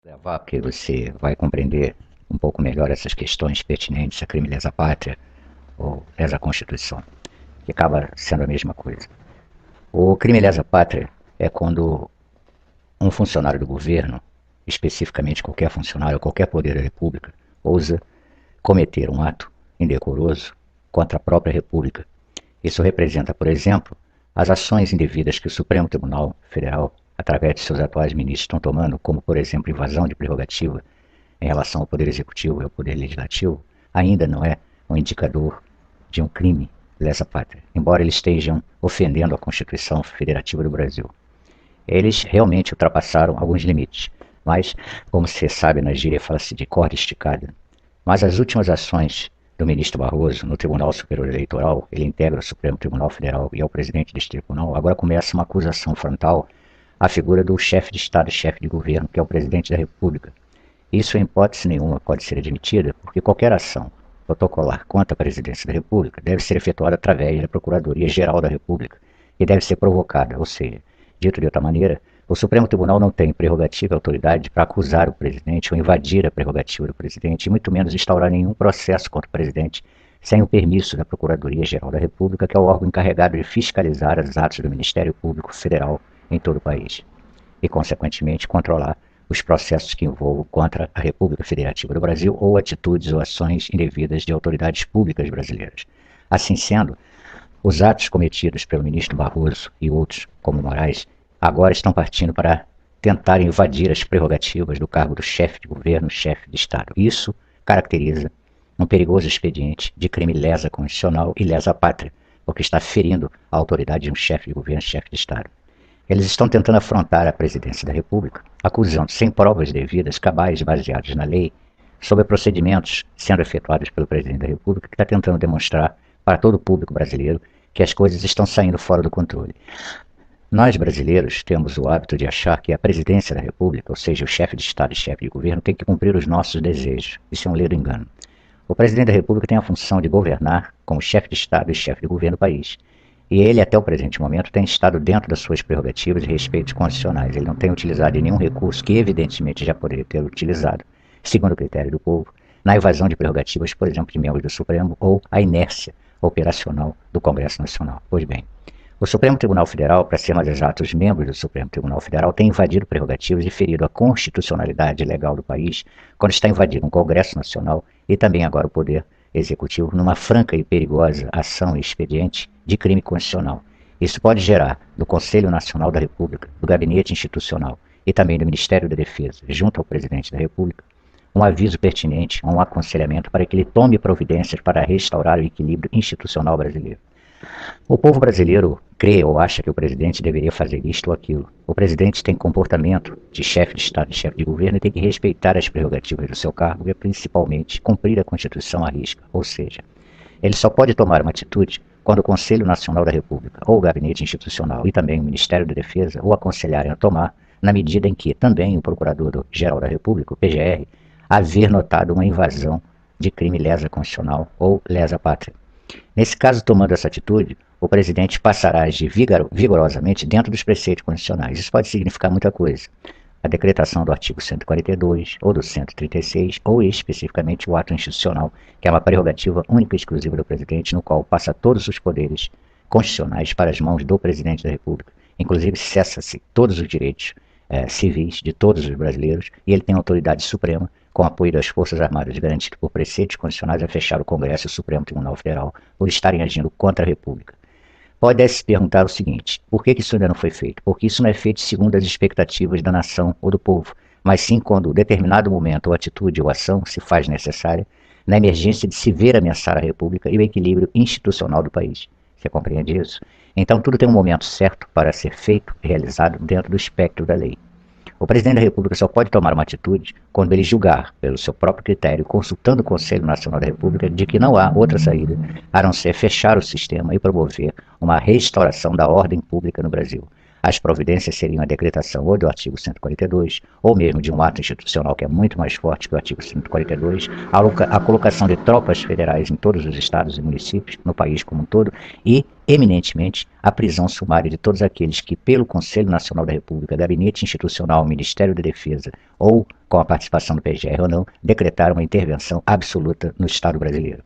Levar que você vai compreender um pouco melhor essas questões pertinentes a crime lesa pátria ou lesa Constituição, que acaba sendo a mesma coisa. O crime lesa pátria é quando um funcionário do governo, especificamente qualquer funcionário, qualquer poder da República, ousa cometer um ato indecoroso contra a própria República. Isso representa, por exemplo, as ações indevidas que o Supremo Tribunal Federal, através de seus atuais ministros, estão tomando, como, por exemplo, invasão de prerrogativa em relação ao Poder Executivo e ao Poder Legislativo, ainda não é um indicador de um crime lesa pátria, embora eles estejam ofendendo a Constituição Federativa do Brasil. Eles realmente ultrapassaram alguns limites, mas, como você sabe, na gíria fala-se de corda esticada. Mas as últimas ações do ministro Barroso no Tribunal Superior Eleitoral, ele integra o Supremo Tribunal Federal e é o presidente deste tribunal, agora começa uma acusação frontal à figura do chefe de Estado e chefe de governo, que é o presidente da República. Isso, em hipótese nenhuma, pode ser admitida, porque qualquer ação protocolar contra a presidência da República deve ser efetuada através da Procuradoria-Geral da República e deve ser provocada, ou seja, dito de outra maneira, o Supremo Tribunal não tem prerrogativa e autoridade para acusar o presidente ou invadir a prerrogativa do presidente, e muito menos instaurar nenhum processo contra o presidente sem o permisso da Procuradoria-Geral da República, que é o órgão encarregado de fiscalizar os atos do Ministério Público Federal em todo o país e, consequentemente, controlar os processos que envolvam contra a República Federativa do Brasil ou atitudes ou ações indevidas de autoridades públicas brasileiras. Assim sendo, os atos cometidos pelo ministro Barroso e outros, como Moraes, agora estão partindo para tentar invadir as prerrogativas do cargo do chefe de governo, chefe de Estado. Isso caracteriza um perigoso expediente de crime lesa constitucional e lesa pátria, porque está ferindo a autoridade de um chefe de governo, chefe de Estado. Eles estão tentando afrontar a presidência da República, acusando, sem provas devidas, cabais baseados na lei, sobre procedimentos sendo efetuados pelo presidente da República, que está tentando demonstrar para todo o público brasileiro que as coisas estão saindo fora do controle. Nós, brasileiros, temos o hábito de achar que a presidência da República, ou seja, o chefe de Estado e chefe de governo, tem que cumprir os nossos desejos. Isso é um ledo engano. O presidente da República tem a função de governar como chefe de Estado e chefe de governo do país. E ele, até o presente momento, tem estado dentro das suas prerrogativas e respeitos constitucionais. Ele não tem utilizado nenhum recurso que, evidentemente, já poderia ter utilizado, segundo o critério do povo, na evasão de prerrogativas, por exemplo, de membros do Supremo ou a inércia operacional do Congresso Nacional. Pois bem, o Supremo Tribunal Federal, para ser mais exato, os membros do Supremo Tribunal Federal têm invadido prerrogativas e ferido a constitucionalidade legal do país quando está invadindo um Congresso Nacional e também agora o Poder Executivo numa franca e perigosa ação e expediente de crime constitucional. Isso pode gerar do Conselho Nacional da República, do Gabinete Institucional e também do Ministério da Defesa, junto ao Presidente da República, um aviso pertinente, um aconselhamento para que ele tome providências para restaurar o equilíbrio institucional brasileiro. O povo brasileiro crê ou acha que o presidente deveria fazer isto ou aquilo. O presidente tem comportamento de chefe de Estado e chefe de governo e tem que respeitar as prerrogativas do seu cargo e, principalmente, cumprir a Constituição à risca. Ou seja, ele só pode tomar uma atitude quando o Conselho Nacional da República, ou o Gabinete Institucional e também o Ministério da Defesa o aconselharem a tomar, na medida em que também o Procurador-Geral da República, o PGR, haver notado uma invasão de crime lesa constitucional ou lesa pátria. Nesse caso, tomando essa atitude, o presidente passará a agir vigorosamente dentro dos preceitos constitucionais. Isso pode significar muita coisa. A decretação do artigo 142, ou do 136, ou especificamente o ato institucional, que é uma prerrogativa única e exclusiva do presidente, no qual passa todos os poderes constitucionais para as mãos do presidente da República. Inclusive, cessa-se todos os direitos civis de todos os brasileiros, e ele tem autoridade suprema, com apoio das Forças Armadas, garantido por preceitos constitucionais, a fechar o Congresso e o Supremo Tribunal Federal por estarem agindo contra a República. Pode se perguntar o seguinte: por que isso ainda não foi feito? Porque isso não é feito segundo as expectativas da nação ou do povo, mas sim quando determinado momento ou atitude ou ação se faz necessária na emergência de se ver ameaçar a República e o equilíbrio institucional do país. Você compreende isso? Então tudo tem um momento certo para ser feito e realizado dentro do espectro da lei. O presidente da República só pode tomar uma atitude quando ele julgar, pelo seu próprio critério, consultando o Conselho Nacional da República, de que não há outra saída a não ser fechar o sistema e promover uma restauração da ordem pública no Brasil. As providências seriam a decretação ou do artigo 142, ou mesmo de um ato institucional que é muito mais forte que o artigo 142, a colocação de tropas federais em todos os estados e municípios, no país como um todo, e eminentemente a prisão sumária de todos aqueles que, pelo Conselho Nacional da República, Gabinete Institucional, Ministério da Defesa ou com a participação do PGR ou não, decretaram uma intervenção absoluta no Estado brasileiro.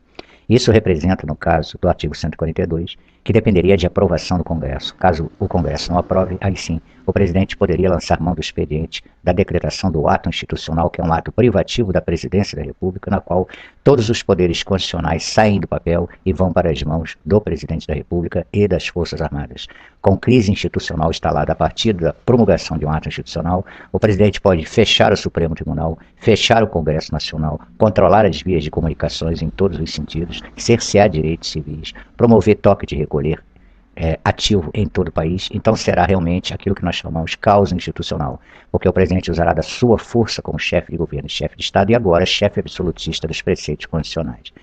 Isso representa, no caso do artigo 142, que dependeria de aprovação do Congresso. Caso o Congresso não aprove, aí sim, o presidente poderia lançar mão do expediente da decretação do ato institucional, que é um ato privativo da Presidência da República, na qual todos os poderes constitucionais saem do papel e vão para as mãos do presidente da República e das Forças Armadas. Com crise institucional instalada a partir da promulgação de um ato institucional, o presidente pode fechar o Supremo Tribunal, fechar o Congresso Nacional, controlar as vias de comunicações em todos os sentidos, cercear direitos civis, promover toque de recolher ativo em todo o país. Então será realmente aquilo que nós chamamos caos institucional, porque o presidente usará da sua força como chefe de governo, chefe de Estado e agora chefe absolutista dos preceitos constitucionais.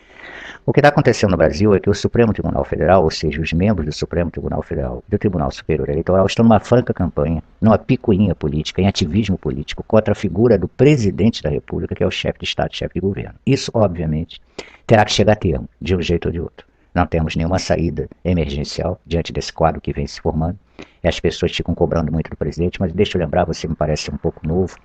O que está acontecendo no Brasil é que o Supremo Tribunal Federal, ou seja, os membros do Supremo Tribunal Federal e do Tribunal Superior Eleitoral, estão numa franca campanha, numa picuinha política, em ativismo político, contra a figura do presidente da República, que é o chefe de Estado, chefe de governo. Isso, obviamente, terá que chegar a termo, de um jeito ou de outro. Não temos nenhuma saída emergencial diante desse quadro que vem se formando. E as pessoas ficam cobrando muito do presidente, mas deixa eu lembrar, você me parece um pouco novo,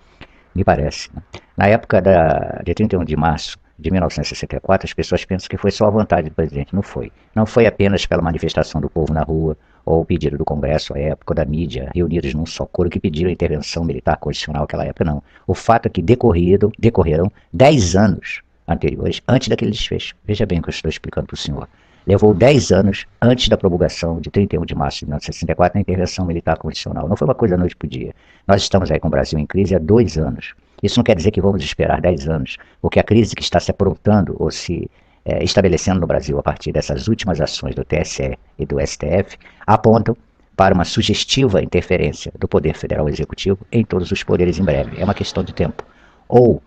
me parece. Né? Na época de 31 de março de 1964, as pessoas pensam que foi só a vontade do presidente. Não foi. Não foi apenas pela manifestação do povo na rua, ou o pedido do Congresso à época, ou da mídia, reunidos num só coro, que pediram a intervenção militar constitucional naquela época, não. O fato é que decorreram 10 anos anteriores, antes daquele desfecho. Veja bem o que eu estou explicando para o senhor. Levou 10 anos antes da promulgação de 31 de março de 1964 a intervenção militar constitucional. Não foi uma coisa da noite para o dia. Nós estamos aí com o Brasil em crise há 2 anos. Isso não quer dizer que vamos esperar 10 anos, porque a crise que está se aprontando ou se estabelecendo no Brasil a partir dessas últimas ações do TSE e do STF apontam para uma sugestiva interferência do Poder Federal Executivo em todos os poderes em breve. É uma questão de tempo. Ou,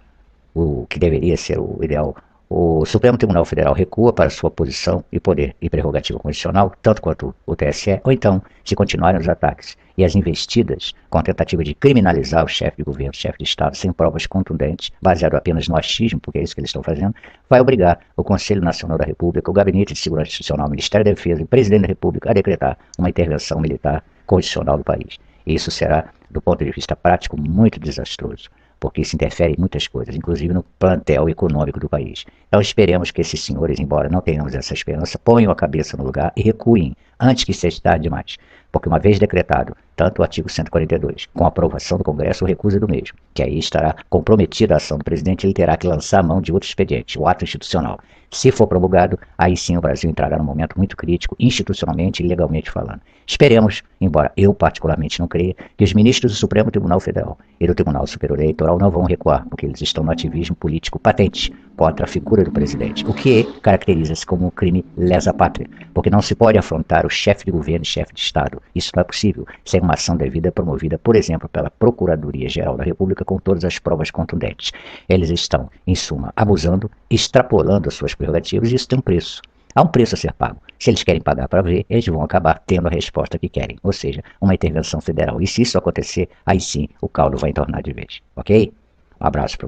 o que deveria ser o ideal, o Supremo Tribunal Federal recua para sua posição e poder e prerrogativa constitucional, tanto quanto o TSE, ou então, se continuarem os ataques e as investidas com a tentativa de criminalizar o chefe de governo, o chefe de Estado, sem provas contundentes, baseado apenas no achismo, porque é isso que eles estão fazendo, vai obrigar o Conselho Nacional da República, o Gabinete de Segurança Institucional, o Ministério da Defesa e o Presidente da República a decretar uma intervenção militar constitucional do país. E isso será, do ponto de vista prático, muito desastroso, porque isso interfere em muitas coisas, inclusive no plantel econômico do país. Então esperemos que esses senhores, embora não tenhamos essa esperança, ponham a cabeça no lugar e recuem antes que seja tarde demais. Porque uma vez decretado, tanto o artigo 142, com a aprovação do Congresso, o recusa do mesmo, que aí estará comprometida a ação do presidente, ele terá que lançar a mão de outro expediente, o ato institucional. Se for promulgado, aí sim o Brasil entrará num momento muito crítico, institucionalmente e legalmente falando. Esperemos, embora eu particularmente não creia, que os ministros do Supremo Tribunal Federal e do Tribunal Superior Eleitoral não vão recuar, porque eles estão no ativismo político patente contra a figura do presidente, o que caracteriza-se como um crime lesa pátria, porque não se pode afrontar o chefe de governo e chefe de Estado. Isso não é possível sem uma ação devida promovida, por exemplo, pela Procuradoria-Geral da República com todas as provas contundentes. Eles estão, em suma, abusando, extrapolando as suas prerrogativas e isso tem um preço. Há um preço a ser pago. Se eles querem pagar para ver, eles vão acabar tendo a resposta que querem, ou seja, uma intervenção federal. E se isso acontecer, aí sim o caldo vai entornar de vez. Ok? Um abraço para você.